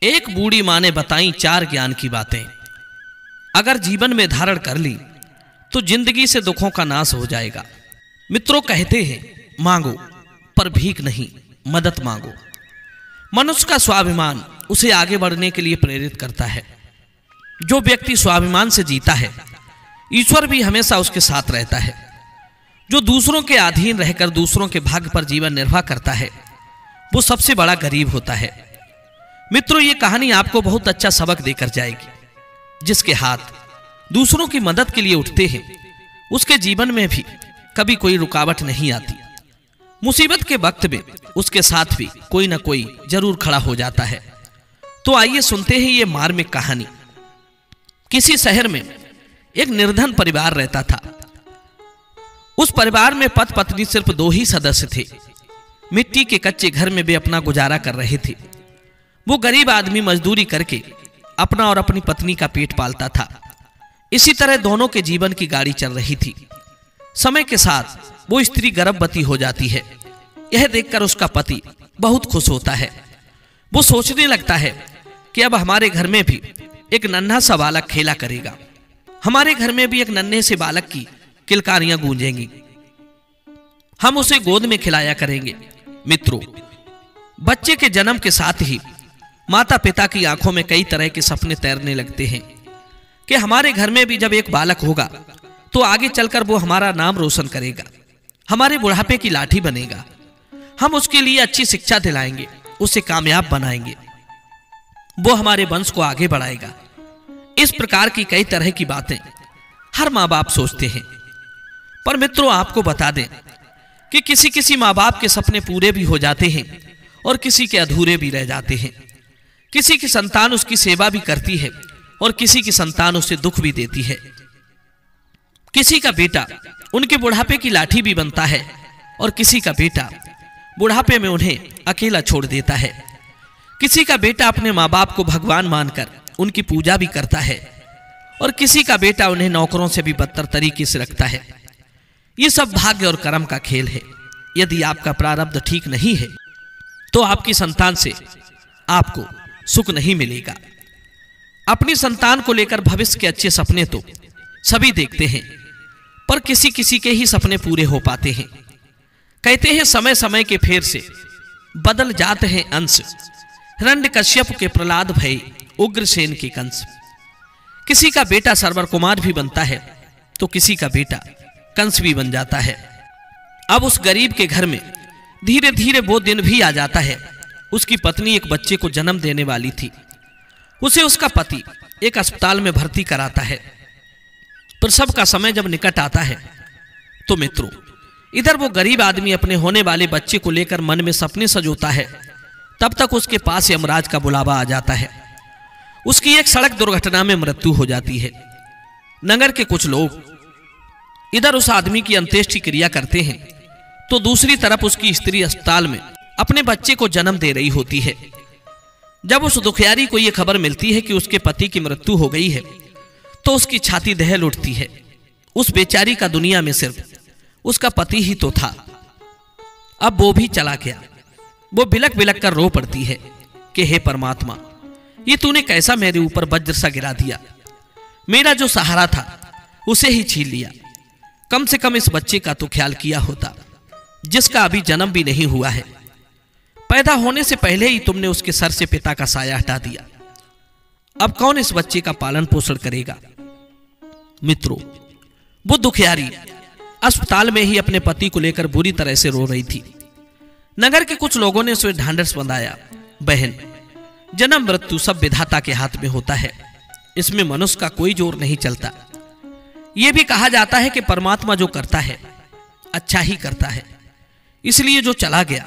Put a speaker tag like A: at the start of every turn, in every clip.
A: एक बूढ़ी माँ ने बताई 4 ज्ञान की बातें। अगर जीवन में धारण कर ली तो जिंदगी से दुखों का नाश हो जाएगा। मित्रों कहते हैं मांगो पर भीख नहीं, मदद मांगो। मनुष्य का स्वाभिमान उसे आगे बढ़ने के लिए प्रेरित करता है। जो व्यक्ति स्वाभिमान से जीता है, ईश्वर भी हमेशा उसके साथ रहता है। जो दूसरों के अधीन रहकर दूसरों के भाग्य पर जीवन निर्वाह करता है, वो सबसे बड़ा गरीब होता है। मित्रों, ये कहानी आपको बहुत अच्छा सबक देकर जाएगी। जिसके हाथ दूसरों की मदद के लिए उठते हैं, उसके जीवन में भी कभी कोई रुकावट नहीं आती। मुसीबत के वक्त में उसके साथ भी कोई ना कोई जरूर खड़ा हो जाता है। तो आइए सुनते हैं ये मार्मिक कहानी। किसी शहर में एक निर्धन परिवार रहता था। उस परिवार में पति पत्नी सिर्फ 2 ही सदस्य थे। मिट्टी के कच्चे घर में वे अपना गुजारा कर रहे थे। वो गरीब आदमी मजदूरी करके अपना और अपनी पत्नी का पेट पालता था। इसी तरह दोनों के जीवन की गाड़ी चल रही थी। समय के साथ वो स्त्री गर्भवती हो जाती है। यह देखकर उसका पति बहुत खुश होता है। वो सोचने लगता है कि अब हमारे घर में भी एक नन्हा सा बालक खेला करेगा। हमारे घर में भी एक नन्हे से बालक की किलकारियां गूंजेंगी। हम उसे गोद में खिलाया करेंगे। मित्रों, बच्चे के जन्म के साथ ही माता पिता की आंखों में कई तरह के सपने तैरने लगते हैं कि हमारे घर में भी जब एक बालक होगा तो आगे चलकर वो हमारा नाम रोशन करेगा, हमारे बुढ़ापे की लाठी बनेगा। हम उसके लिए अच्छी शिक्षा दिलाएंगे, उसे कामयाब बनाएंगे, वो हमारे वंश को आगे बढ़ाएगा। इस प्रकार की कई तरह की बातें हर माँ बाप सोचते हैं। पर मित्रों, आपको बता दें कि किसी किसी माँ बाप के सपने पूरे भी हो जाते हैं और किसी के अधूरे भी रह जाते हैं। किसी की संतान उसकी सेवा भी करती है और किसी की संतान उसे दुख भी देती है। किसी का बेटा उनके बुढ़ापे की लाठी भी बनता है और किसी का बेटा बुढ़ापे में उन्हें अकेला छोड़ देता है। किसी का बेटा अपने माँ बाप को भगवान मानकर उनकी पूजा भी करता है और किसी का बेटा उन्हें नौकरों से भी बदतर तरीके से रखता है। ये सब भाग्य और कर्म का खेल है। यदि आपका प्रारब्ध ठीक नहीं है तो आपकी संतान से आपको सुख नहीं मिलेगा। अपनी संतान को लेकर भविष्य के अच्छे सपने तो सभी देखते हैं, पर किसी किसी के ही सपने पूरे हो पाते हैं। कहते हैं समय समय के फेर से बदल जाते हैं अंश। हिरण्यकश्यप के प्रहलाद भय, उग्रसेन के कंस। किसी का बेटा सरवर कुमार भी बनता है तो किसी का बेटा कंस भी बन जाता है। अब उस गरीब के घर में धीरे धीरे वो दिन भी आ जाता है। उसकी पत्नी एक बच्चे को जन्म देने वाली थी। उसे उसका पति एक अस्पताल में भर्ती कराता है। प्रसव का समय जब निकट आता है तो मित्रों, इधर वो गरीब आदमी अपने होने वाले बच्चे को लेकर मन में सपने सजोता है। तब तक उसके पास यमराज का बुलावा आ जाता है। उसकी एक सड़क दुर्घटना में मृत्यु हो जाती है। नगर के कुछ लोग इधर उस आदमी की अंत्येष्टि क्रिया करते हैं तो दूसरी तरफ उसकी स्त्री अस्पताल में अपने बच्चे को जन्म दे रही होती है। जब उस दुखियारी को यह खबर मिलती है कि उसके पति की मृत्यु हो गई है तो उसकी छाती दहल उठती है। उस बेचारी का दुनिया में सिर्फ उसका पति ही तो था। अब वो भी चला गया। वो बिलक बिलक कर रो पड़ती है कि हे परमात्मा, ये तूने कैसा मेरे ऊपर वज्र सा गिरा दिया। मेरा जो सहारा था उसे ही छीन लिया। कम से कम इस बच्चे का तो ख्याल किया होता, जिसका अभी जन्म भी नहीं हुआ है। पैदा होने से पहले ही तुमने उसके सर से पिता का साया हटा दिया। अब कौन इस बच्चे का पालन पोषण करेगा। मित्रों, वो दुखियारी अस्पताल में ही अपने पति को लेकर बुरी तरह से रो रही थी। नगर के कुछ लोगों ने उसे ढांढस बंधाया। बहन, जन्म मृत्यु सब विधाता के हाथ में होता है, इसमें मनुष्य का कोई जोर नहीं चलता। यह भी कहा जाता है कि परमात्मा जो करता है अच्छा ही करता है। इसलिए जो चला गया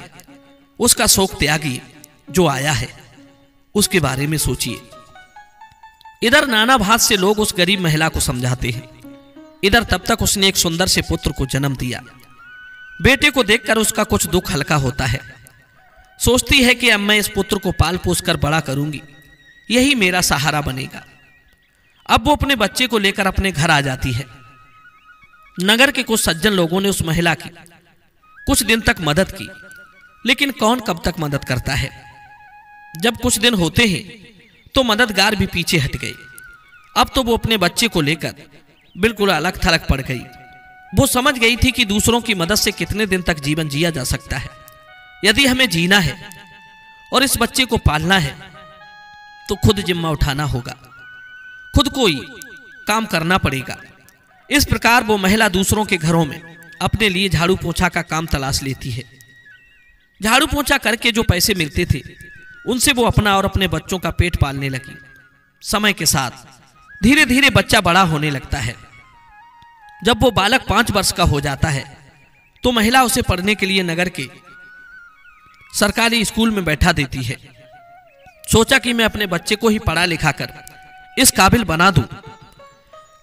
A: उसका शोक त्यागी, जो आया है उसके बारे में सोचिए। इधर नाना भात से लोग उस गरीब महिला को समझाते हैं। इधर तब तक उसने एक सुंदर से पुत्र को जन्म दिया। बेटे को देखकर उसका कुछ दुख हल्का होता है। सोचती है कि अब मैं इस पुत्र को पाल पोस कर बड़ा करूंगी, यही मेरा सहारा बनेगा। अब वो अपने बच्चे को लेकर अपने घर आ जाती है। नगर के कुछ सज्जन लोगों ने उस महिला की कुछ दिन तक मदद की, लेकिन कौन कब तक मदद करता है। जब कुछ दिन होते हैं तो मददगार भी पीछे हट गए। अब तो वो अपने बच्चे को लेकर बिल्कुल अलग थलग पड़ गई। वो समझ गई थी कि दूसरों की मदद से कितने दिन तक जीवन जिया जा सकता है। यदि हमें जीना है और इस बच्चे को पालना है तो खुद जिम्मा उठाना होगा, खुद को ही काम करना पड़ेगा। इस प्रकार वो महिला दूसरों के घरों में अपने लिए झाड़ू पोछा का काम तलाश लेती है। झाड़ू पोछा करके जो पैसे मिलते थे उनसे वो अपना और अपने बच्चों का पेट पालने लगी। समय के साथ धीरे धीरे बच्चा बड़ा होने लगता है। जब वो बालक 5 वर्ष का हो जाता है तो महिला उसे पढ़ने के लिए नगर के सरकारी स्कूल में बैठा देती है। सोचा कि मैं अपने बच्चे को ही पढ़ा लिखा कर इस काबिल बना दूं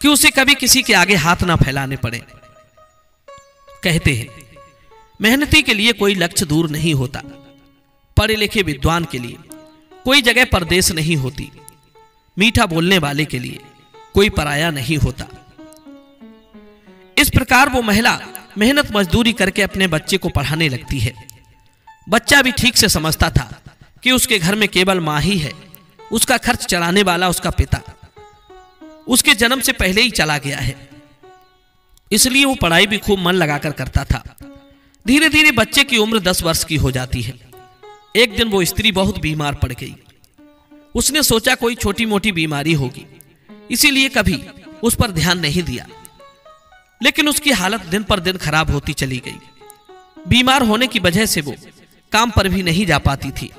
A: कि उसे कभी किसी के आगे हाथ ना फैलाने पड़े। कहते हैं मेहनती के लिए कोई लक्ष्य दूर नहीं होता, पढ़े लिखे विद्वान के लिए कोई जगह परदेश नहीं होती, मीठा बोलने वाले के लिए कोई पराया नहीं होता। इस प्रकार वो महिला मेहनत मजदूरी करके अपने बच्चे को पढ़ाने लगती है। बच्चा भी ठीक से समझता था कि उसके घर में केवल माँ ही है, उसका खर्च चलाने वाला उसका पिता उसके जन्म से पहले ही चला गया है। इसलिए वो पढ़ाई भी खूब मन लगाकर करता था। धीरे धीरे बच्चे की उम्र 10 वर्ष की हो जाती है। एक दिन वो स्त्री बहुत बीमार पड़ गई। उसने सोचा कोई छोटी मोटी बीमारी होगी, इसीलिए कभी उस पर ध्यान नहीं दिया। लेकिन उसकी हालत दिन पर दिन खराब होती चली गई। बीमार होने की वजह से वो काम पर भी नहीं जा पाती थी।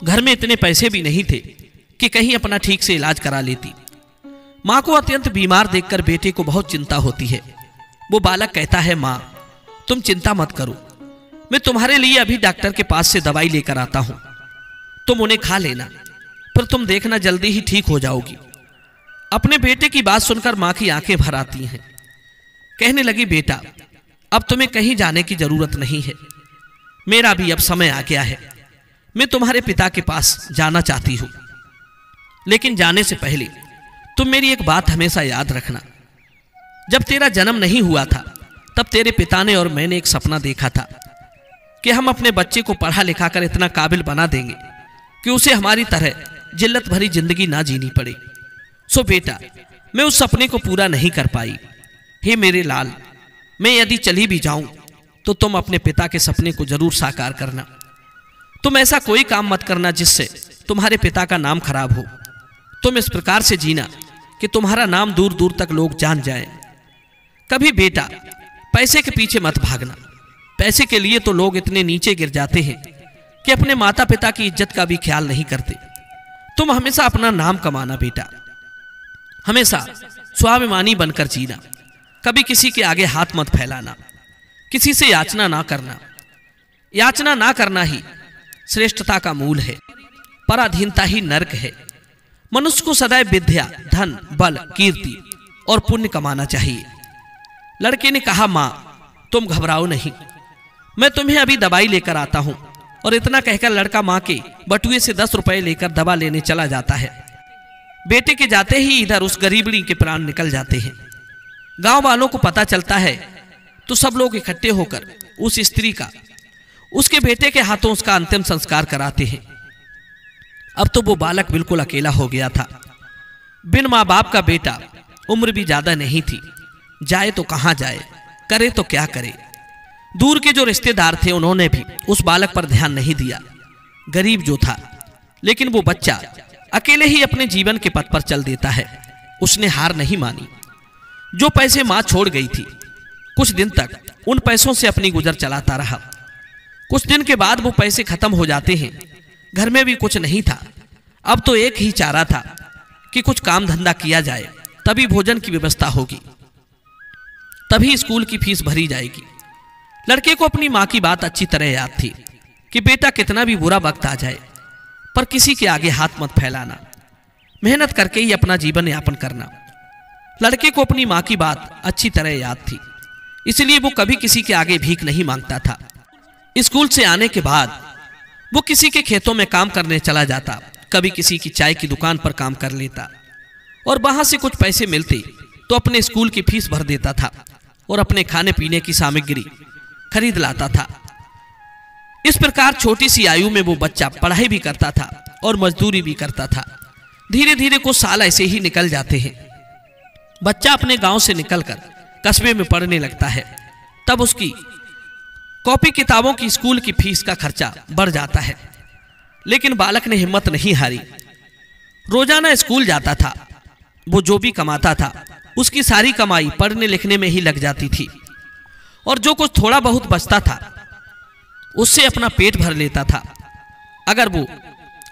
A: घर में इतने पैसे भी नहीं थे कि कहीं अपना ठीक से इलाज करा लेती। माँ को अत्यंत बीमार देखकर बेटे को बहुत चिंता होती है। वो बालक कहता है, माँ तुम चिंता मत करो, मैं तुम्हारे लिए अभी डॉक्टर के पास से दवाई लेकर आता हूं, तुम उन्हें खा लेना, फिर तुम देखना जल्दी ही ठीक हो जाओगी। अपने बेटे की बात सुनकर माँ की आंखें भर आती हैं। कहने लगी, बेटा अब तुम्हें कहीं जाने की जरूरत नहीं है, मेरा भी अब समय आ गया है। मैं तुम्हारे पिता के पास जाना चाहती हूं, लेकिन जाने से पहले तुम मेरी एक बात हमेशा याद रखना। जब तेरा जन्म नहीं हुआ था तब तेरे पिता ने और मैंने एक सपना देखा था कि हम अपने बच्चे को पढ़ा लिखा कर इतना काबिल बना देंगे कि उसे हमारी तरह जिल्लत भरी जिंदगी ना जीनी पड़े। सो बेटा, मैं उस सपने को पूरा नहीं कर पाई। हे मेरे लाल, मैं यदि चली भी जाऊं तो तुम अपने पिता के सपने को जरूर साकार करना। तुम ऐसा कोई काम मत करना जिससे तुम्हारे पिता का नाम खराब हो। तुम इस प्रकार से जीना कि तुम्हारा नाम दूर दूर तक लोग जान जाएं। कभी बेटा पैसे के पीछे मत भागना। पैसे के लिए तो लोग इतने नीचे गिर जाते हैं कि अपने माता पिता की इज्जत का भी ख्याल नहीं करते। तुम हमेशा अपना नाम कमाना बेटा, हमेशा स्वाभिमानी बनकर जीना। कभी किसी के आगे हाथ मत फैलाना, किसी से याचना ना करना। याचना ना करना ही श्रेष्ठता का मूल है, पराधीनता ही नरक है। मनुष्य को सदैव विद्या, धन, बल, कीर्ति और पुण्य कमाना चाहिए। लड़के ने कहा, माँ तुम घबराओ नहीं, मैं तुम्हें अभी दवाई लेकर आता हूं। और इतना कहकर लड़का माँ के बटुए से 10 रुपए लेकर दवा लेने चला जाता है। बेटे के जाते ही इधर उस गरीबड़ी के प्राण निकल जाते हैं। गांव वालों को पता चलता है तो सब लोग इकट्ठे होकर उस स्त्री का, उसके बेटे के हाथों उसका अंतिम संस्कार कराते हैं। अब तो वो बालक बिल्कुल अकेला हो गया था। बिन माँ बाप का बेटा, उम्र भी ज्यादा नहीं थी। जाए तो कहां जाए, करे तो क्या करे। दूर के जो रिश्तेदार थे उन्होंने भी उस बालक पर ध्यान नहीं दिया। गरीब जो था, लेकिन वो बच्चा अकेले ही अपने जीवन के पथ पर चल देता है। उसने हार नहीं मानी। जो पैसे माँ छोड़ गई थी, कुछ दिन तक उन पैसों से अपनी गुजर चलाता रहा। कुछ दिन के बाद वो पैसे खत्म हो जाते हैं। घर में भी कुछ नहीं था। अब तो एक ही चारा था कि कुछ काम धंधा किया जाए, तभी भोजन की व्यवस्था होगी, तभी स्कूल की फीस भरी जाएगी। लड़के को अपनी माँ की बात अच्छी तरह याद थी कि बेटा कितना भी बुरा वक्त आ जाए पर किसी के आगे हाथ मत फैलाना, मेहनत करके ही अपना जीवन यापन करना। लड़के को अपनी माँ की बात अच्छी तरह याद थी, इसलिए वो कभी किसी के आगे भीख नहीं मांगता था। स्कूल से आने के बाद वो किसी के खेतों में काम करने चला जाता, कभी किसी की चाय की दुकान पर काम कर लेता और वहां से कुछ पैसे मिलते तो अपने स्कूल की फीस भर देता था और अपने खाने पीने की सामग्री खरीद लाता था। इस प्रकार छोटी सी आयु में वो बच्चा पढ़ाई भी करता था और मजदूरी भी करता था। धीरे धीरे कुछ साल ऐसे ही निकल जाते हैं। बच्चा अपने गांव से निकलकर कस्बे में पढ़ने लगता है। तब उसकी कॉपी किताबों की स्कूल की फीस का खर्चा बढ़ जाता है, लेकिन बालक ने हिम्मत नहीं हारी। रोजाना स्कूल जाता था। वो जो भी कमाता था उसकी सारी कमाई पढ़ने लिखने में ही लग जाती थी, और जो कुछ थोड़ा बहुत बचता था उससे अपना पेट भर लेता था। अगर वो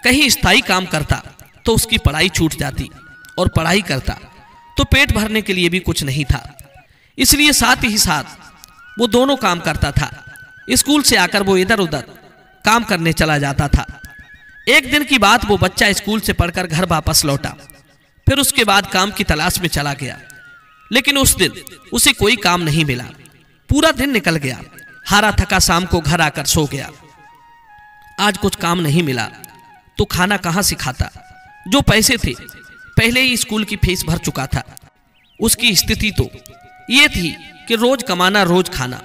A: कहीं स्थायी काम करता तो उसकी पढ़ाई छूट जाती, और पढ़ाई करता तो पेट भरने के लिए भी कुछ नहीं था। इसलिए साथ ही साथ वो दोनों काम करता था। स्कूल से आकर वो इधर उधर काम करने चला जाता था। एक दिन की बात, वो बच्चा स्कूल से पढ़कर घर वापस लौटा। फिर उसके बाद काम की तलाश में चला गया, लेकिन उस दिन उसे कोई काम नहीं मिला। पूरा दिन निकल गया। हारा थका शाम को घर आकर सो गया। आज कुछ काम नहीं मिला तो खाना कहां से खाता। जो पैसे थे पहले ही स्कूल की फीस भर चुका था। उसकी स्थिति तो ये थी कि रोज कमाना रोज खाना।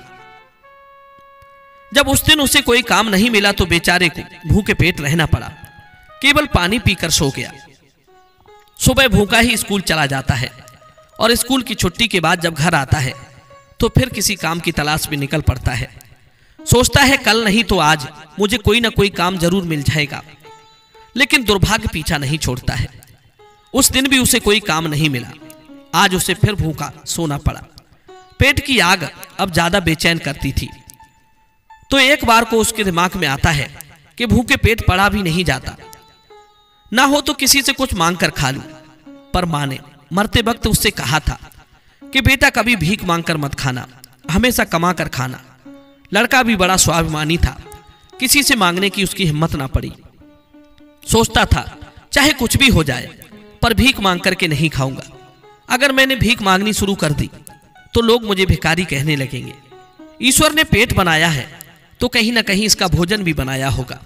A: जब उस दिन उसे कोई काम नहीं मिला तो बेचारे को भूखे पेट रहना पड़ा। केवल पानी पीकर सो गया। सुबह भूखा ही स्कूल चला जाता है, और स्कूल की छुट्टी के बाद जब घर आता है तो फिर किसी काम की तलाश में निकल पड़ता है। सोचता है कल नहीं तो आज मुझे कोई ना कोई काम जरूर मिल जाएगा, लेकिन दुर्भाग्य पीछा नहीं छोड़ता है। उस दिन भी उसे कोई काम नहीं मिला। आज उसे फिर भूखा सोना पड़ा। पेट की आग अब ज्यादा बेचैन करती थी। तो एक बार को उसके दिमाग में आता है कि भूखे पेट पड़ा भी नहीं जाता, ना हो तो किसी से कुछ मांग कर खा लूं। पर मां ने मरते वक्त उससे कहा था कि बेटा कभी भीख मांगकर मत खाना, हमेशा कमा कर खाना। लड़का भी बड़ा स्वाभिमानी था, किसी से मांगने की उसकी हिम्मत ना पड़ी। सोचता था चाहे कुछ भी हो जाए पर भीख मांग करके नहीं खाऊंगा। अगर मैंने भीख मांगनी शुरू कर दी तो लोग मुझे भिखारी कहने लगेंगे। ईश्वर ने पेट बनाया है तो कहीं ना कहीं इसका भोजन भी बनाया होगा।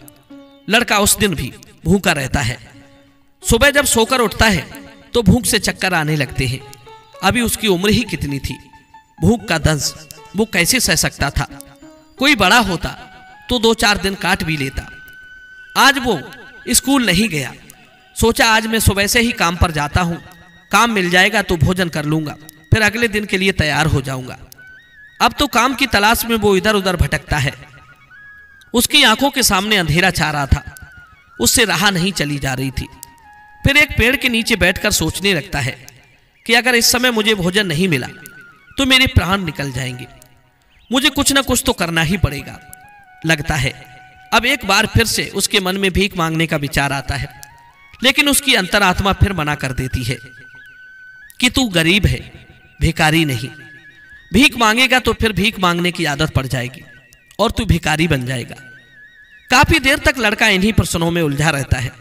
A: लड़का उस दिन भी भूखा रहता है। सुबह जब सोकर उठता है तो भूख से चक्कर आने लगते हैं। अभी उसकी उम्र ही कितनी थी। भूख का दंश वो कैसे सह सकता था। कोई बड़ा होता तो 2-4 दिन काट भी लेता। आज वो स्कूल नहीं गया। सोचा आज मैं सुबह से ही काम पर जाता हूं, काम मिल जाएगा तो भोजन कर लूंगा, फिर अगले दिन के लिए तैयार हो जाऊंगा। अब तो काम की तलाश में वो इधर उधर भटकता है। उसकी आंखों के सामने अंधेरा छा रहा था, उससे राह नहीं चली जा रही थी। फिर एक पेड़ के नीचे बैठकर सोचने लगता है कि अगर इस समय मुझे भोजन नहीं मिला तो मेरे प्राण निकल जाएंगे। मुझे कुछ ना कुछ तो करना ही पड़ेगा। लगता है अब एक बार फिर से उसके मन में भीख मांगने का विचार आता है, लेकिन उसकी अंतरात्मा फिर मना कर देती है कि तू गरीब है, भिखारी नहीं। भीख मांगेगा तो फिर भीख मांगने की आदत पड़ जाएगी और तू भिखारी बन जाएगा। काफी देर तक लड़का इन्हीं प्रश्नों में उलझा रहता है।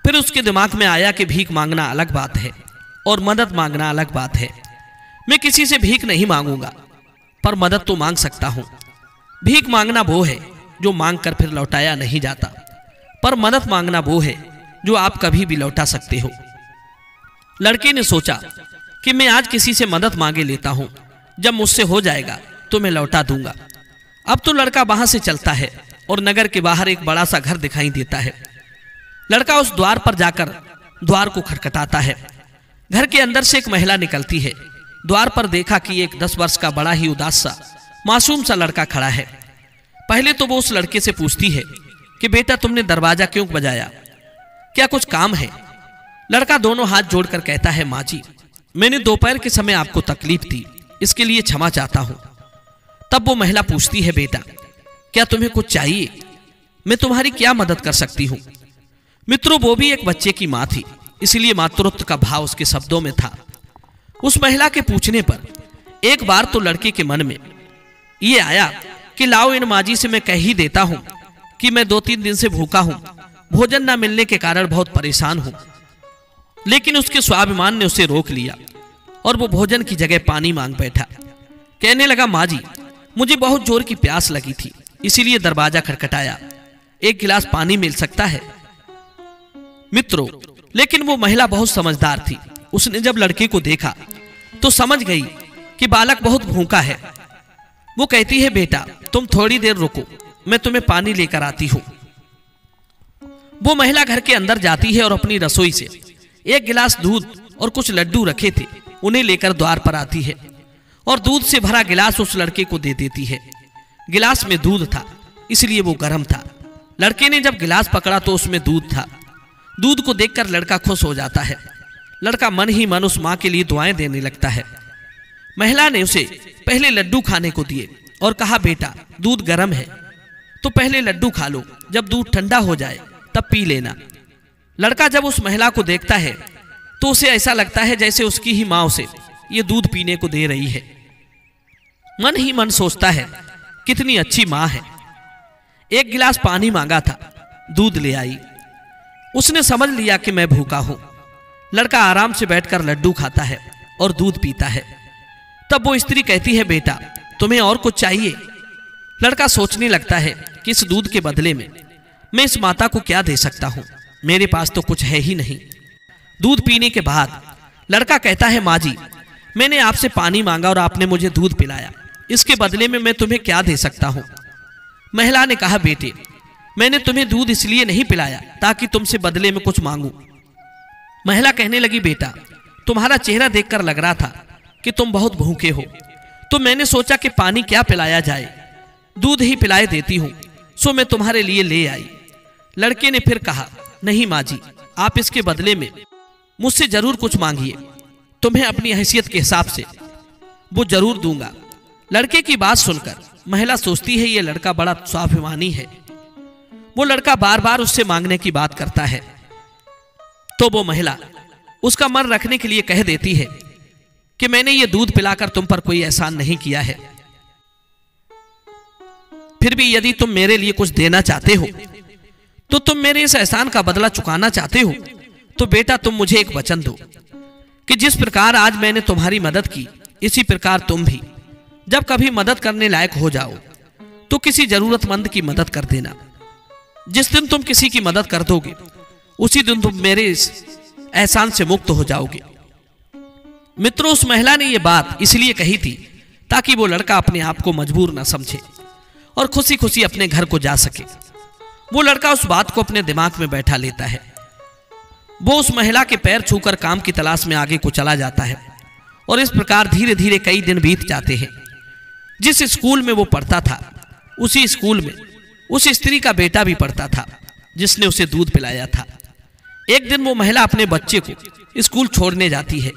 A: फिर उसके दिमाग में आया कि भीख मांगना अलग बात है और मदद मांगना अलग बात है। मैं किसी से भीख नहीं मांगूंगा, पर मदद तो मांग सकता हूं। भीख मांगना वो है जो मांग कर फिर लौटाया नहीं जाता, पर मदद मांगना वो है जो आप कभी भी लौटा सकते हो। लड़के ने सोचा कि मैं आज किसी से मदद मांगे लेता हूं, जब मुझसे हो जाएगा तो मैं लौटा दूंगा। अब तो लड़का वहां से चलता है और नगर के बाहर एक बड़ा सा घर दिखाई देता है। लड़का उस द्वार पर जाकर द्वार को खटखटाता है। घर के अंदर से एक महिला निकलती है। द्वार पर देखा कि एक 10 वर्ष का बड़ा ही उदास सा मासूम सा लड़का खड़ा है। पहले तो वो उस लड़के से पूछती है कि बेटा तुमने दरवाजा क्यों बजाया, क्या कुछ काम है? लड़का दोनों हाथ जोड़कर कहता है माँ जी, मैंने दोपहर के समय आपको तकलीफ दी, इसके लिए क्षमा चाहता हूं। तब वो महिला पूछती है बेटा क्या तुम्हें कुछ चाहिए, मैं तुम्हारी क्या मदद कर सकती हूं? मित्रों वो भी एक बच्चे की मां थी, इसलिए मातृत्व का भाव उसके शब्दों में था। उस महिला के पूछने पर एक बार तो लड़के के मन में ये आया कि लाओ इन माजी से मैं कह ही देता हूं कि मैं 2-3 दिन से भूखा हूं, भोजन न मिलने के कारण बहुत परेशान हूं। लेकिन उसके स्वाभिमान ने उसे रोक लिया और वो भोजन की जगह पानी मांग बैठा। कहने लगा माँ जी मुझे बहुत जोर की प्यास लगी थी, इसीलिए दरवाजा खटखटाया, एक गिलास पानी मिल सकता है? मित्रों लेकिन वो महिला बहुत समझदार थी। उसने जब लड़के को देखा तो समझ गई कि बालक बहुत भूखा है। वो कहती है बेटा तुम थोड़ी देर रुको, मैं तुम्हें पानी लेकर आती हूं। वो महिला घर के अंदर जाती है और अपनी रसोई से एक गिलास दूध और कुछ लड्डू रखे थे उन्हें लेकर द्वार पर आती है और दूध से भरा गिलास उस लड़के को दे देती है। गिलास में दूध था इसलिए वो गर्म था। लड़के ने जब गिलास पकड़ा तो उसमें दूध था। दूध को देखकर लड़का खुश हो जाता है। लड़का मन ही मन उस माँ के लिए दुआएं देने लगता है। महिला ने उसे पहले लड्डू खाने को दिए और कहा, बेटा दूध गर्म है तो पहले लड्डू खा लो, जब दूध ठंडा हो जाए तब पी लेना। लड़का जब उस महिला को देखता है तो उसे ऐसा लगता है जैसे उसकी ही माँ उसे ये दूध पीने को दे रही है। मन ही मन सोचता है कितनी अच्छी माँ है। एक गिलास पानी मांगा था, दूध ले आई। उसने समझ लिया कि मैं भूखा हूं। लड़का आराम से बैठकर लड्डू खाता है और दूध पीता है। तब वो स्त्री कहती है, बेटा तुम्हें और कुछ चाहिए? लड़का सोचने लगता है कि इस दूध के बदले में मैं इस माता को क्या दे सकता हूं, मेरे पास तो कुछ है ही नहीं। दूध पीने के बाद लड़का कहता है, माँ जी मैंने आपसे पानी मांगा और आपने मुझे दूध पिलाया, इसके बदले में मैं तुम्हें क्या दे सकता हूं? महिला ने कहा, बेटे मैंने तुम्हें दूध इसलिए नहीं पिलाया ताकि तुमसे बदले में कुछ मांगूं। महिला कहने लगी, बेटा तुम्हारा चेहरा देखकर लग रहा था कि तुम बहुत भूखे हो, तो मैंने सोचा कि पानी क्या पिलाया जाए, दूध ही पिलाए देती हूं, सो मैं तुम्हारे लिए ले आई। लड़के ने फिर कहा, नहीं माँ जी आप इसके बदले में मुझसे जरूर कुछ मांगिए, तुम्हें अपनी हैसियत के हिसाब से वो जरूर दूंगा। लड़के की बात सुनकर महिला सोचती है ये लड़का बड़ा स्वाभिमानी है। वो लड़का बार बार उससे मांगने की बात करता है तो वो महिला उसका मन रखने के लिए कह देती है कि मैंने ये दूध पिलाकर तुम पर कोई एहसान नहीं किया है, फिर भी यदि तुम मेरे लिए कुछ देना चाहते हो तो तुम मेरे इस एहसान का बदला चुकाना चाहते हो तो बेटा तुम मुझे एक वचन दो कि जिस प्रकार आज मैंने तुम्हारी मदद की इसी प्रकार तुम भी जब कभी मदद करने लायक हो जाओ तो किसी जरूरतमंद की मदद कर देना। जिस दिन तुम किसी की मदद कर दोगे उसी दिन तुम मेरे इस एहसान से मुक्त हो जाओगे। मित्रों उस महिला ने यह बात इसलिए कही थी ताकि वो लड़का अपने आप को मजबूर न समझे और खुशी खुशी अपने घर को जा सके। वो लड़का उस बात को अपने दिमाग में बैठा लेता है। वो उस महिला के पैर छूकर काम की तलाश में आगे को चला जाता है और इस प्रकार धीरे धीरे कई दिन बीत जाते हैं। जिस स्कूल में वो पढ़ता था उसी स्कूल में उस स्त्री का बेटा भी पढ़ता था जिसने उसे दूध पिलाया था। एक दिन वो महिला अपने बच्चे को स्कूल छोड़ने जाती है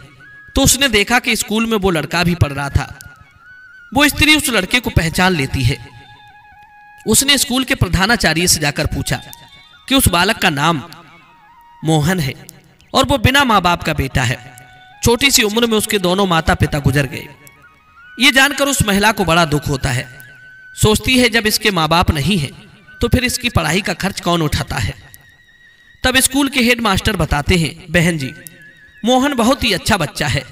A: तो उसने देखा कि स्कूल में वो लड़का भी पढ़ रहा था। वो स्त्री उस लड़के को पहचान लेती है। उसने स्कूल के प्रधानाचार्य से जाकर पूछा कि उस बालक का नाम मोहन है और वो बिना माँ बाप का बेटा है। छोटी सी उम्र में उसके दोनों माता पिता गुजर गए। ये जानकर उस महिला को बड़ा दुख होता है। सोचती है जब इसके माँ बाप नहीं है तो फिर इसकी पढ़ाई का खर्च कौन उठाता है। तब स्कूल के हेड मास्टर बताते हैं, बहन जी मोहन बहुत ही अच्छा बच्चा है,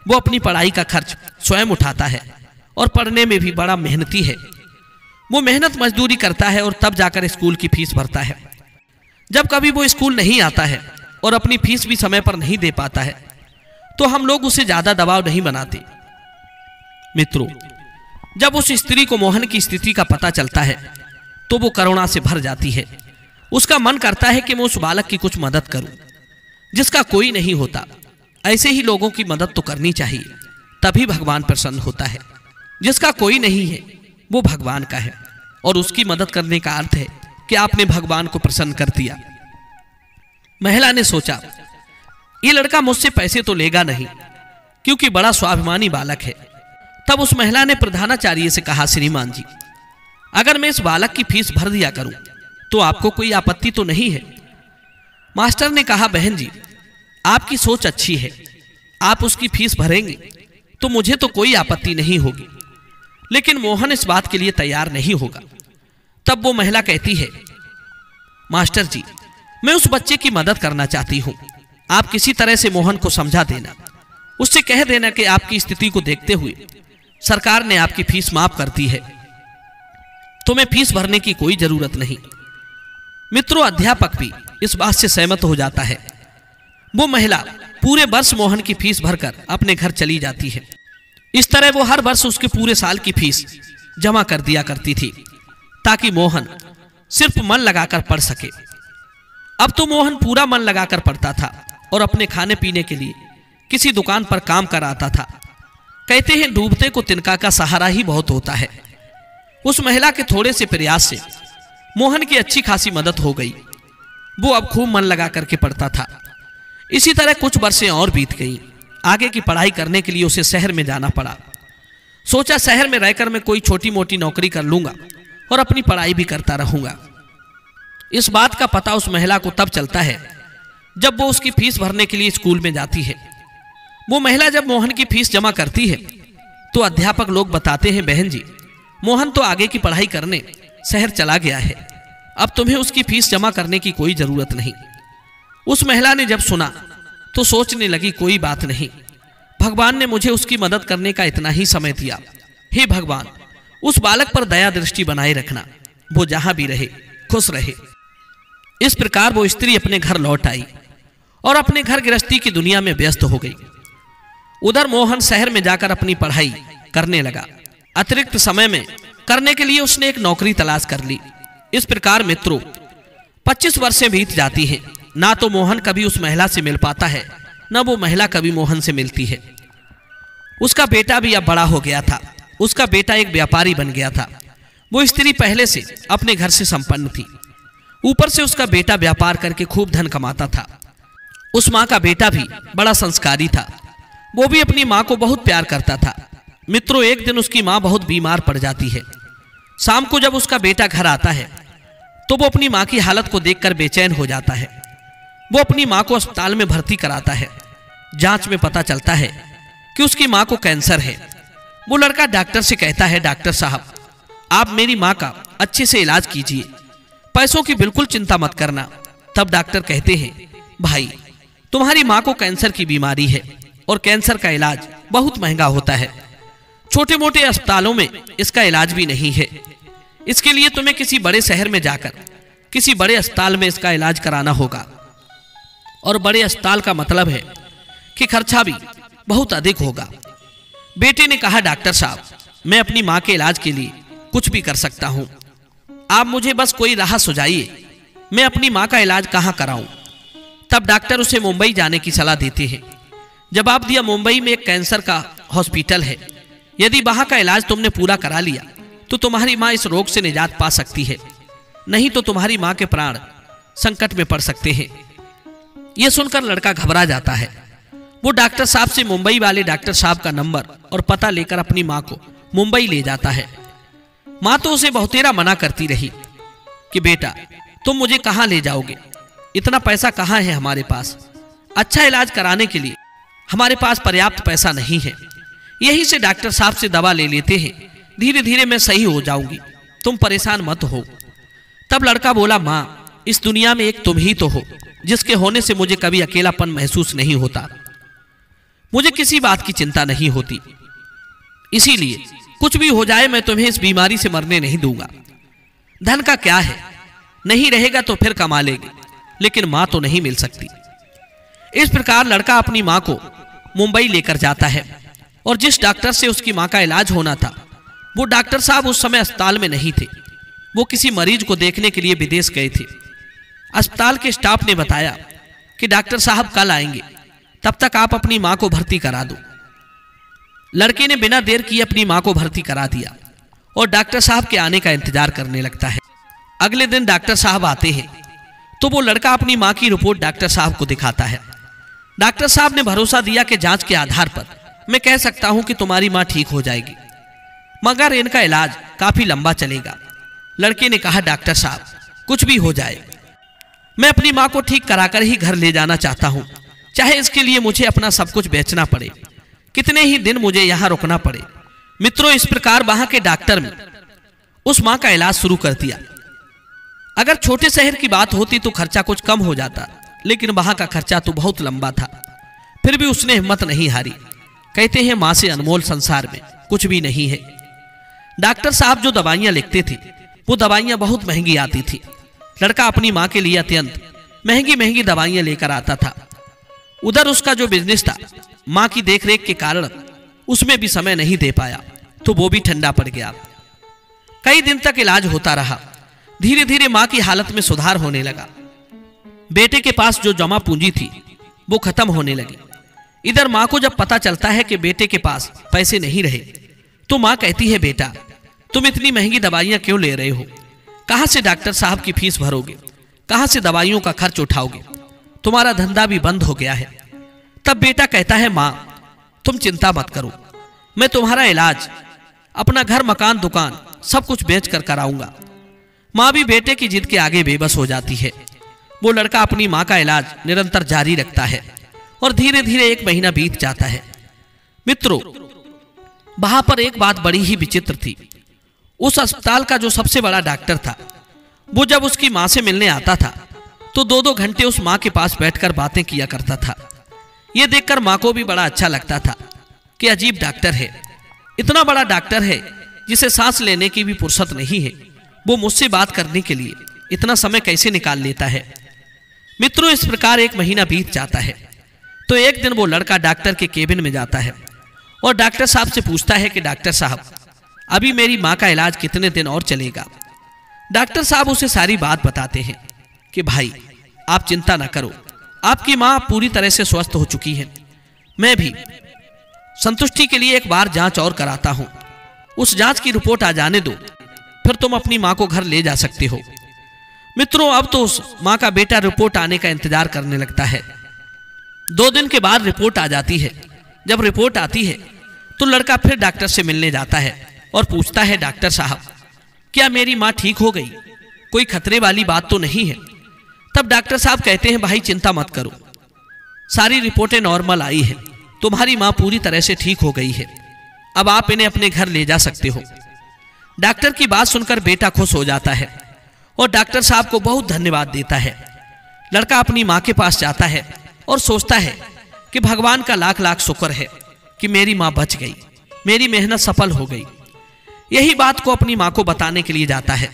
A: वो अपनी पढ़ाई का खर्च स्वयं उठाता है और पढ़ने में भी बड़ा मेहनती है। वो मेहनत मजदूरी करता है और तब जाकर स्कूल की फीस भरता है। जब कभी वो स्कूल नहीं आता है और अपनी फीस भी समय पर नहीं दे पाता है तो हम लोग उसे ज्यादा दबाव नहीं बनाते। मित्रों जब उस स्त्री को मोहन की स्थिति का पता चलता है तो वो करुणा से भर जाती है। उसका मन करता है कि मैं उस बालक की कुछ मदद करूं जिसका कोई नहीं होता। ऐसे ही लोगों की मदद तो करनी चाहिए, तभी भगवान प्रसन्न होता है। जिसका कोई नहीं है वो भगवान का है और उसकी मदद करने का अर्थ है कि आपने भगवान को प्रसन्न कर दिया। महिला ने सोचा ये लड़का मुझसे पैसे तो लेगा नहीं क्योंकि बड़ा स्वाभिमानी बालक है। तब उस महिला ने प्रधानाचार्य से कहा, श्रीमान जी अगर मैं इस बालक की फीस भर दिया करूं तो आपको कोई आपत्ति तो नहीं है? मास्टर ने कहा, बहन जी आपकी सोच अच्छी है, आप उसकी फीस भरेंगे तो मुझे तो कोई आपत्ति नहीं होगी, लेकिन मोहन इस बात के लिए तैयार नहीं होगा। तब वो महिला कहती है, मास्टर जी मैं उस बच्चे की मदद करना चाहती हूं, आप किसी तरह से मोहन को समझा देना, उससे कह देना कि आपकी स्थिति को देखते हुए सरकार ने आपकी फीस माफ कर दी है, तुम्हें फीस भरने की कोई जरूरत नहीं। मित्रों अध्यापक भी इस बात से सहमत हो जाता है। वो महिला पूरे वर्ष मोहन की फीस भरकर अपने घर चली जाती है। इस तरह वो हर वर्ष उसके पूरे साल की फीस जमा कर दिया करती थी ताकि मोहन सिर्फ मन लगाकर पढ़ सके। अब तो मोहन पूरा मन लगाकर पढ़ता था और अपने खाने पीने के लिए किसी दुकान पर काम कर आता था। कहते हैं डूबते को तिनका का सहारा ही बहुत होता है। उस महिला के थोड़े से प्रयास से मोहन की अच्छी खासी मदद हो गई। वो अब खूब मन लगा करके पढ़ता था। इसी तरह कुछ वर्षें और बीत गई। आगे की पढ़ाई करने के लिए उसे शहर में जाना पड़ा। सोचा शहर में रहकर मैं कोई छोटी मोटी नौकरी कर लूंगा और अपनी पढ़ाई भी करता रहूंगा। इस बात का पता उस महिला को तब चलता है जब वो उसकी फीस भरने के लिए स्कूल में जाती है। वो महिला जब मोहन की फीस जमा करती है तो अध्यापक लोग बताते हैं, बहन जी, मोहन तो आगे की पढ़ाई करने शहर चला गया है, अब तुम्हें उसकी फीस जमा करने की कोई जरूरत नहीं। उस महिला ने जब सुना तो सोचने लगी, कोई बात नहीं, भगवान ने मुझे उसकी मदद करने का इतना ही समय दिया। हे भगवान, उस बालक पर दया दृष्टि बनाए रखना, वो जहां भी रहे खुश रहे। इस प्रकार वो स्त्री अपने घर लौट आई और अपने घर गृहस्थी की दुनिया में व्यस्त हो गई। उधर मोहन शहर में जाकर अपनी पढ़ाई करने लगा। अतिरिक्त समय में करने के लिए उसने एक नौकरी तलाश कर ली। इस प्रकार मित्रों 25 वर्षें बीत जाती हैं। ना तो मोहन कभी उस महिला से मिल पाता है, ना वो महिला कभी मोहन से मिलती है। उसका बेटा भी अब बड़ा हो गया था। उसका बेटा एक व्यापारी बन गया था। वो स्त्री पहले से अपने घर से संपन्न थी, ऊपर से उसका बेटा व्यापार करके खूब धन कमाता था। उस माँ का बेटा भी बड़ा संस्कारी था। वो भी अपनी माँ को बहुत प्यार करता था। मित्रों, एक दिन उसकी माँ बहुत बीमार पड़ जाती है। शाम को जब उसका बेटा घर आता है तो वो अपनी माँ की हालत को देखकर बेचैन हो जाता है। वो अपनी माँ को अस्पताल में भर्ती कराता है। जांच में पता चलता है कि उसकी माँ को कैंसर है। वो लड़का डॉक्टर से कहता है, डॉक्टर साहब, आप मेरी माँ का अच्छे से इलाज कीजिए, पैसों की बिल्कुल चिंता मत करना। तब डॉक्टर कहते हैं, भाई, तुम्हारी माँ को कैंसर की बीमारी है और कैंसर का इलाज बहुत महंगा होता है। छोटे मोटे अस्पतालों में इसका इलाज भी नहीं है। इसके लिए तुम्हें किसी बड़े शहर में जाकर किसी बड़े अस्पताल में इसका इलाज कराना होगा। और बड़े अस्पताल का मतलब है कि खर्चा भी बहुत अधिक होगा। बेटे ने कहा, डॉक्टर साहब, मैं अपनी माँ के इलाज के लिए कुछ भी कर सकता हूँ, आप मुझे बस कोई राह सुझाइए, मैं अपनी माँ का इलाज कहाँ कराऊं। तब डॉक्टर उसे मुंबई जाने की सलाह देते हैं। जवाब दिया, मुंबई में एक कैंसर का हॉस्पिटल है, यदि वहां का इलाज तुमने पूरा करा लिया तो तुम्हारी माँ इस रोग से निजात पा सकती है, नहीं तो तुम्हारी माँ के प्राण संकट में पड़ सकते हैं। यह सुनकर लड़का घबरा जाता है। वो डॉक्टर साहब से मुंबई वाले डॉक्टर साहब का नंबर और पता लेकर अपनी माँ को मुंबई ले जाता है। माँ तो उसे बहुतेरा मना करती रही कि बेटा, तुम मुझे कहाँ ले जाओगे, इतना पैसा कहाँ है हमारे पास, अच्छा इलाज कराने के लिए हमारे पास पर्याप्त पैसा नहीं है। यहीं से डॉक्टर साहब से दवा ले लेते हैं, धीरे धीरे मैं सही हो जाऊंगी, तुम परेशान मत हो। तब लड़का बोला, माँ, इस दुनिया में एक तुम ही तो हो, जिसके होने से मुझे कभी अकेलापन महसूस नहीं होता। मुझे किसी बात की चिंता नहीं होती, इसीलिए कुछ भी हो जाए मैं तुम्हें इस बीमारी से मरने नहीं दूंगा। धन का क्या है, नहीं रहेगा तो फिर कमा लेंगे, लेकिन माँ तो नहीं मिल सकती। इस प्रकार लड़का अपनी माँ को मुंबई लेकर जाता है और जिस डॉक्टर से उसकी माँ का इलाज होना था वो डॉक्टर साहब उस समय अस्पताल में नहीं थे। वो किसी मरीज को देखने के लिए विदेश गए थे। अस्पताल के स्टाफ ने बताया कि डॉक्टर साहब कल आएंगे, तब तक आप अपनी माँ को भर्ती करा दो। लड़के ने बिना देर किए अपनी माँ को भर्ती करा दिया और डॉक्टर साहब के आने का इंतजार करने लगता है। अगले दिन डॉक्टर साहब आते हैं तो वो लड़का अपनी माँ की रिपोर्ट डॉक्टर साहब को दिखाता है। डॉक्टर साहब ने भरोसा दिया कि जांच के आधार पर मैं कह सकता हूं कि तुम्हारी माँ ठीक हो जाएगी, मगर इनका इलाज काफी लंबा चलेगा। लड़के ने कहा, डॉक्टर साहब, कुछ भी हो जाए, मैं अपनी माँ को ठीक कराकर ही घर ले जाना चाहता हूं, चाहे इसके लिए मुझे अपना सब कुछ बेचना पड़े, कितने ही दिन मुझे यहां रुकना पड़े। मित्रों, इस प्रकार वहां के डॉक्टर ने उस माँ का इलाज शुरू कर दिया। अगर छोटे शहर की बात होती तो खर्चा कुछ कम हो जाता, लेकिन वहां का खर्चा तो बहुत लंबा था। फिर भी उसने हिम्मत नहीं हारी। कहते हैं, माँ से अनमोल संसार में कुछ भी नहीं है। डॉक्टर साहब जो दवाइयां लिखते थे वो दवाइयां बहुत महंगी आती थी। लड़का अपनी माँ के लिए अत्यंत महंगी महंगी दवाइयां लेकर आता था। उधर उसका जो बिजनेस था, माँ की देखरेख के कारण उसमें भी समय नहीं दे पाया, तो वो भी ठंडा पड़ गया। कई दिन तक इलाज होता रहा। धीरे धीरे माँ की हालत में सुधार होने लगा। बेटे के पास जो जमा पूंजी थी वो खत्म होने लगी। इधर माँ को जब पता चलता है कि बेटे के पास पैसे नहीं रहे तो माँ कहती है, बेटा तुम इतनी महंगी दवाइयाँ क्यों ले रहे हो? कहाँ से डॉक्टर साहब की फीस भरोगे? कहाँ से दवाइयों का खर्च उठाओगे? तुम्हारा धंधा भी बंद हो गया है। तब बेटा कहता है, माँ तुम चिंता मत करो, मैं तुम्हारा इलाज अपना घर मकान दुकान सब कुछ बेच कर कराऊंगा। माँ भी बेटे की जिद के आगे बेबस हो जाती है। वो लड़का अपनी माँ का इलाज निरंतर जारी रखता है और धीरे धीरे 1 महीना बीत जाता है। मित्रों, वहां पर एक बात बड़ी ही विचित्र थी। उस अस्पताल का जो सबसे बड़ा डॉक्टर था वो जब उसकी माँ से मिलने आता था तो 2-2 घंटे उस माँ के पास बैठकर बातें किया करता था। ये देखकर माँ को भी बड़ा अच्छा लगता था कि अजीब डॉक्टर है, इतना बड़ा डॉक्टर है जिसे सांस लेने की भी फुर्सत नहीं है, वो मुझसे बात करने के लिए इतना समय कैसे निकाल लेता है। मित्रों, इस प्रकार 1 महीना बीत जाता है तो एक दिन वो लड़का डॉक्टर के केबिन में जाता है और डॉक्टर साहब से पूछता है कि डॉक्टर साहब, अभी मेरी माँ का इलाज कितने दिन और चलेगा? डॉक्टर साहब उसे सारी बात बताते हैं कि भाई आप चिंता ना करो, आपकी माँ पूरी तरह से स्वस्थ हो चुकी है। मैं भी संतुष्टि के लिए एक बार जांच और कराता हूँ, उस जांच की रिपोर्ट आ जाने दो, फिर तुम अपनी माँ को घर ले जा सकते हो। मित्रों, अब तो उस माँ का बेटा रिपोर्ट आने का इंतजार करने लगता है। 2 दिन के बाद रिपोर्ट आ जाती है। जब रिपोर्ट आती है तो लड़का फिर डॉक्टर से मिलने जाता है और पूछता है, डॉक्टर साहब क्या मेरी माँ ठीक हो गई? कोई खतरे वाली बात तो नहीं है? तब डॉक्टर साहब कहते हैं, भाई चिंता मत करो, सारी रिपोर्टें नॉर्मल आई हैं, तुम्हारी माँ पूरी तरह से ठीक हो गई है, अब आप इन्हें अपने घर ले जा सकते हो। डॉक्टर की बात सुनकर बेटा खुश हो जाता है और डॉक्टर साहब को बहुत धन्यवाद देता है। लड़का अपनी माँ के पास जाता है और सोचता है कि भगवान का लाख लाख शुक्र है कि मेरी माँ बच गई, मेरी मेहनत सफल हो गई। यही बात को अपनी माँ को बताने के लिए जाता है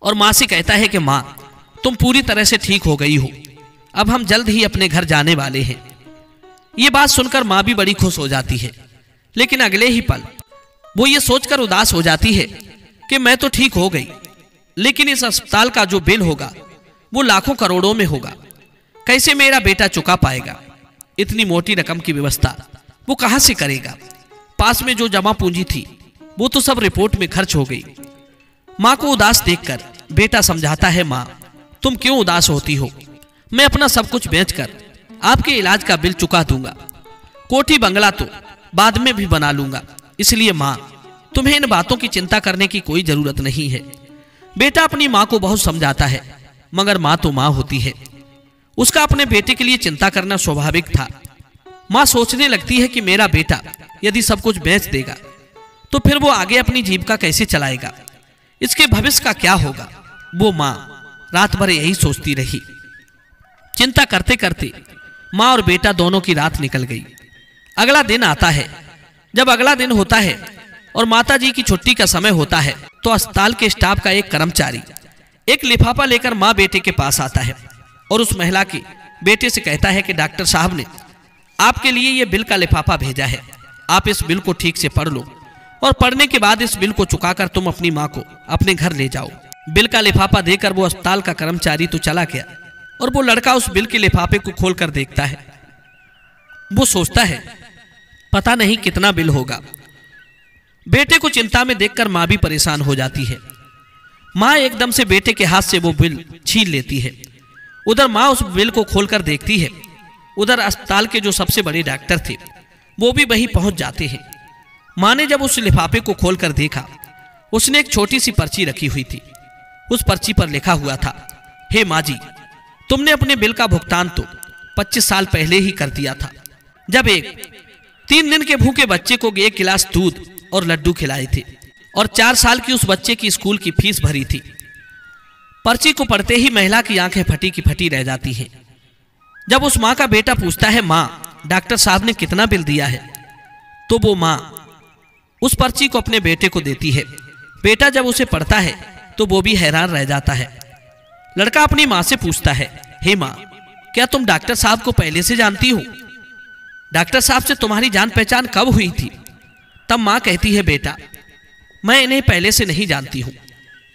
A: और माँ से कहता है कि माँ तुम पूरी तरह से ठीक हो गई हो, अब हम जल्द ही अपने घर जाने वाले हैं। ये बात सुनकर माँ भी बड़ी खुश हो जाती है, लेकिन अगले ही पल वो ये सोचकर उदास हो जाती है कि मैं तो ठीक हो गई, लेकिन इस अस्पताल का जो बिल होगा वो लाखों करोड़ों में होगा, कैसे मेरा बेटा चुका पाएगा? इतनी मोटी रकम की व्यवस्था वो कहां से करेगा? पास में जो जमा पूंजी थी वो तो सब रिपोर्ट में खर्च हो गई। माँ को उदास देखकर बेटा समझाता है, माँ तुम क्यों उदास होती हो? मैं अपना सब कुछ बेचकर आपके इलाज का बिल चुका दूंगा, कोठी बंगला तो बाद में भी बना लूंगा, इसलिए माँ तुम्हें इन बातों की चिंता करने की कोई जरूरत नहीं है। बेटा अपनी माँ को बहुत समझाता है, मगर माँ तो माँ होती है, उसका अपने बेटे के लिए चिंता करना स्वाभाविक था। माँ सोचने लगती है कि मेरा बेटा यदि सब कुछ बेच देगा तो फिर वो आगे अपनी जीविका कैसे चलाएगा, इसके भविष्य का क्या होगा? वो माँ रात भर यही सोचती रही। चिंता करते करते माँ और बेटा दोनों की रात निकल गई। अगला दिन आता है। जब अगला दिन होता है और माता जी की छुट्टी का समय होता है तो अस्पताल के स्टाफ का एक कर्मचारी एक लिफाफा लेकर माँ बेटे के पास आता है और उस महिला के बेटे से कहता है कि डॉक्टर साहब ने आपके लिए ये बिल का लिफाफा भेजा है, आप इस बिल को ठीक से पढ़ लो और पढ़ने के बाद इस बिल को चुकाकर तुम अपनी माँ को अपने घर ले जाओ। बिल का लिफाफा देकर वो अस्पताल का कर्मचारी तो चला गया और वो लड़का उस बिल के लिफाफे को खोलकर देखता है। वो सोचता है पता नहीं कितना बिल होगा। बेटे को चिंता में देखकर माँ भी परेशान हो जाती है। माँ एकदम से बेटे के हाथ से वो बिल छीन लेती है। उधर माँ उस बिल को खोलकर देखती है। उधर अस्पताल के जो सबसे बड़े डॉक्टर थे वो भी वहीं पहुंच जाते हैं। माँ ने जब उस लिफाफे को खोलकर देखा, उसने एक छोटी सी पर्ची रखी हुई थी। उस पर्ची पर लिखा हुआ था, हे माँ जी, तुमने अपने बिल का भुगतान तो 25 साल पहले ही कर दिया था, जब एक 3 दिन के भूखे बच्चे को 1 गिलास दूध और लड्डू खिलाए थे और 4 साल की उस बच्चे की स्कूल की फीस भरी थी। पर्ची को पढ़ते ही महिला की आंखें फटी की फटी रह जाती हैं। जब उस माँ का बेटा पूछता है, माँ डॉक्टर साहब ने कितना बिल दिया है, तो वो माँ उस पर्ची को अपने बेटे को देती है। बेटा जब उसे पढ़ता है तो वो भी हैरान रह जाता है। लड़का अपनी माँ से पूछता है, हे माँ, क्या तुम डॉक्टर साहब को पहले से जानती हो? डॉक्टर साहब से तुम्हारी जान पहचान कब हुई थी? तब माँ कहती है, बेटा मैं इन्हें पहले से नहीं जानती हूँ,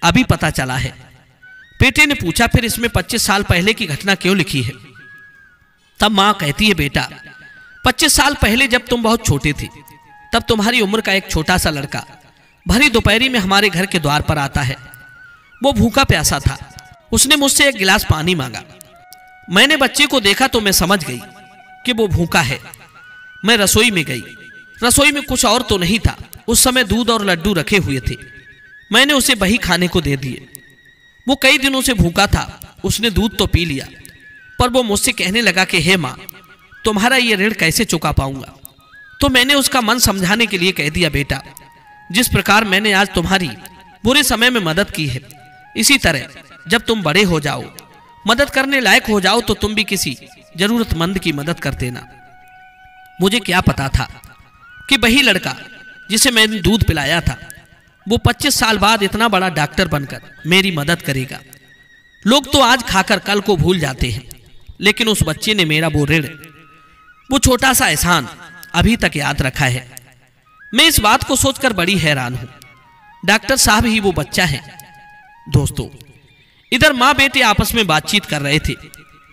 A: अभी पता चला है। बेटे ने पूछा, फिर इसमें 25 साल पहले की घटना क्यों लिखी है? तब माँ कहती है, बेटा 25 साल पहले जब तुम बहुत छोटे थे, तब तुम्हारी उम्र का एक छोटा सा लड़का भरी दोपहरी में हमारे घर के द्वार पर आता है। वो भूखा प्यासा था। उसने मुझसे एक गिलास पानी मांगा। मैंने बच्चे को देखा तो मैं समझ गई कि वो भूखा है। मैं रसोई में गई। रसोई में कुछ और तो नहीं था। उस समय दूध और लड्डू रखे हुए थे। मैंने उसे वही खाने को दे दिए। वो कई दिनों से भूखा था। उसने दूध तो पी लिया, पर वो मुझसे कहने लगा कि हे माँ, तुम्हारा ये ऋण कैसे चुका पाऊंगा? तो मैंने उसका मन समझाने के लिए कह दिया, बेटा जिस प्रकार मैंने आज तुम्हारी बुरे समय में मदद की है, इसी तरह जब तुम बड़े हो जाओ, मदद करने लायक हो जाओ, तो तुम भी किसी जरूरतमंद की मदद कर देना। मुझे क्या पता था कि वही लड़का जिसे मैंने दूध पिलाया था, वो 25 साल बाद इतना बड़ा डॉक्टर बनकर मेरी मदद करेगा। लोग तो आज खाकर कल को भूल जाते हैं, लेकिन उस बच्चे ने मेरा वो ऋण, वो छोटा सा एहसान अभी तक याद रखा है। मैं इस बात को सोचकर बड़ी हैरान हूं। डॉक्टर साहब ही वो बच्चा है। दोस्तों, इधर माँ बेटे आपस में बातचीत कर रहे थे,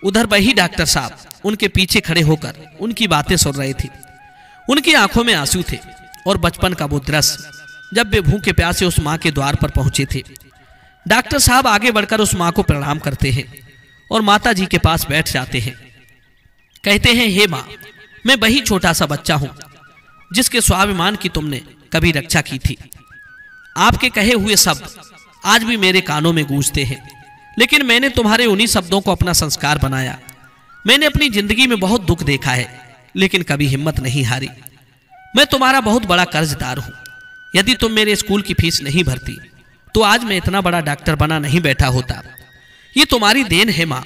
A: उधर वही डॉक्टर साहब उनके पीछे खड़े होकर उनकी बातें सुन रहे थे। उनकी आंखों में आंसू थे और बचपन का वो दृश्य जब वे भूखे प्यासे उस माँ के द्वार पर पहुंचे थे। डॉक्टर साहब आगे बढ़कर उस माँ को प्रणाम करते हैं और माता जी के पास बैठ जाते हैं। कहते हैं, हे माँ, मैं वही छोटा सा बच्चा हूं जिसके स्वाभिमान की तुमने कभी रक्षा की थी। आपके कहे हुए शब्द आज भी मेरे कानों में गूंजते हैं, लेकिन मैंने तुम्हारे उन्हीं शब्दों को अपना संस्कार बनाया। मैंने अपनी जिंदगी में बहुत दुख देखा है, लेकिन कभी हिम्मत नहीं हारी। मैं तुम्हारा बहुत बड़ा कर्जदार हूं। यदि तुम मेरे स्कूल की फीस नहीं भरती तो आज मैं इतना बड़ा डॉक्टर बना नहीं बैठा होता। ये तुम्हारी देन है माँ।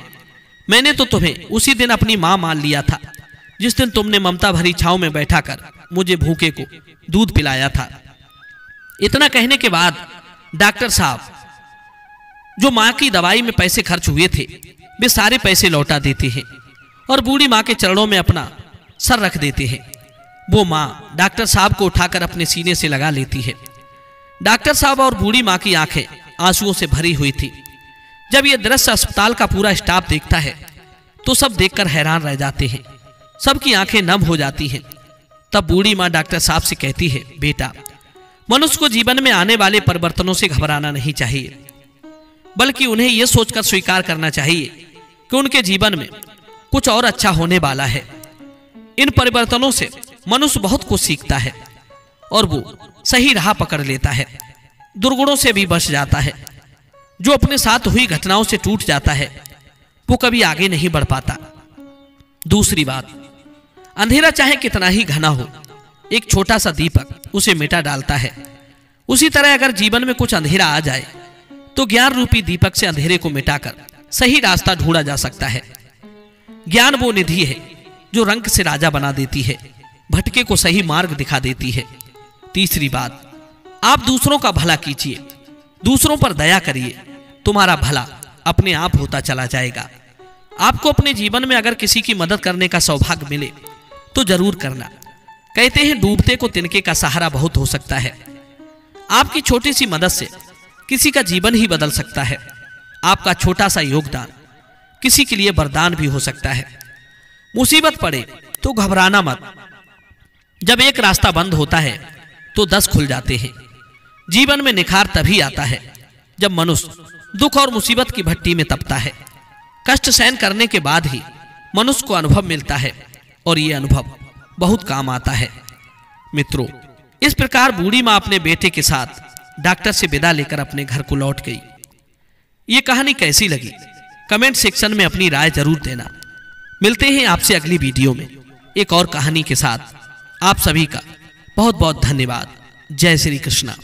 A: मैंने तो तुम्हें उसी दिन अपनी माँ मान लिया था जिस दिन तुमने ममता भरी छांव में बैठाकर मुझे भूखे को दूध पिलाया था। इतना कहने के बाद डॉक्टर साहब जो माँ की दवाई में पैसे खर्च हुए थे, वे सारे पैसे लौटा देते हैं और बूढ़ी माँ के चरणों में अपना सर रख देते हैं। वो माँ डॉक्टर साहब को उठाकर अपने सीने से लगा लेती है। डॉक्टर साहब और बूढ़ी माँ की आंखें आंसुओं से भरी हुई थी। जब यह दृश्य अस्पताल का पूरा स्टाफ देखता है तो सब देखकर हैरान रह जाते हैं। सबकी आंखें नम हो जाती हैं। तब बूढ़ी माँ डॉक्टर साहब से कहती है, बेटा मनुष्य को जीवन में आने वाले परिवर्तनों से घबराना नहीं चाहिए, बल्कि उन्हें यह सोचकर स्वीकार करना चाहिए कि उनके जीवन में कुछ और अच्छा होने वाला है। इन परिवर्तनों से मनुष्य बहुत कुछ सीखता है और वो सही राह पकड़ लेता है, दुर्गुणों से भी बच जाता है। जो अपने साथ हुई घटनाओं से टूट जाता है वो कभी आगे नहीं बढ़ पाता। दूसरी बात, अंधेरा चाहे कितना ही घना हो, एक छोटा सा दीपक उसे मिटा डालता है। उसी तरह अगर जीवन में कुछ अंधेरा आ जाए तो ज्ञान रूपी दीपक से अंधेरे को मिटाकर सही रास्ता ढूंढा जा सकता है। ज्ञान वो निधि है जो रंक से राजा बना देती है, भटके को सही मार्ग दिखा देती है। तीसरी बात, आप दूसरों का भला कीजिए, दूसरों पर दया करिए, तुम्हारा भला अपने आप होता चला जाएगा। आपको अपने जीवन में अगर किसी की मदद करने का सौभाग्य मिले तो जरूर करना। कहते हैं डूबते को तिनके का सहारा बहुत हो सकता है। आपकी छोटी सी मदद से किसी का जीवन ही बदल सकता है। आपका छोटा सा योगदान किसी के लिए वरदान भी हो सकता है। मुसीबत पड़े तो घबराना मत। जब एक रास्ता बंद होता है तो 10 खुल जाते हैं। जीवन में निखार तभी आता है जब मनुष्य दुख और मुसीबत की भट्टी में तपता है। कष्ट सहन करने के बाद ही मनुष्य को अनुभव मिलता है और ये अनुभव बहुत काम आता है। मित्रों, इस प्रकार बूढ़ी माँ अपने बेटे के साथ डॉक्टर से विदा लेकर अपने घर को लौट गई। ये कहानी कैसी लगी कमेंट सेक्शन में अपनी राय जरूर देना। मिलते हैं आपसे अगली वीडियो में एक और कहानी के साथ। आप सभी का बहुत बहुत धन्यवाद। जय श्री कृष्णा।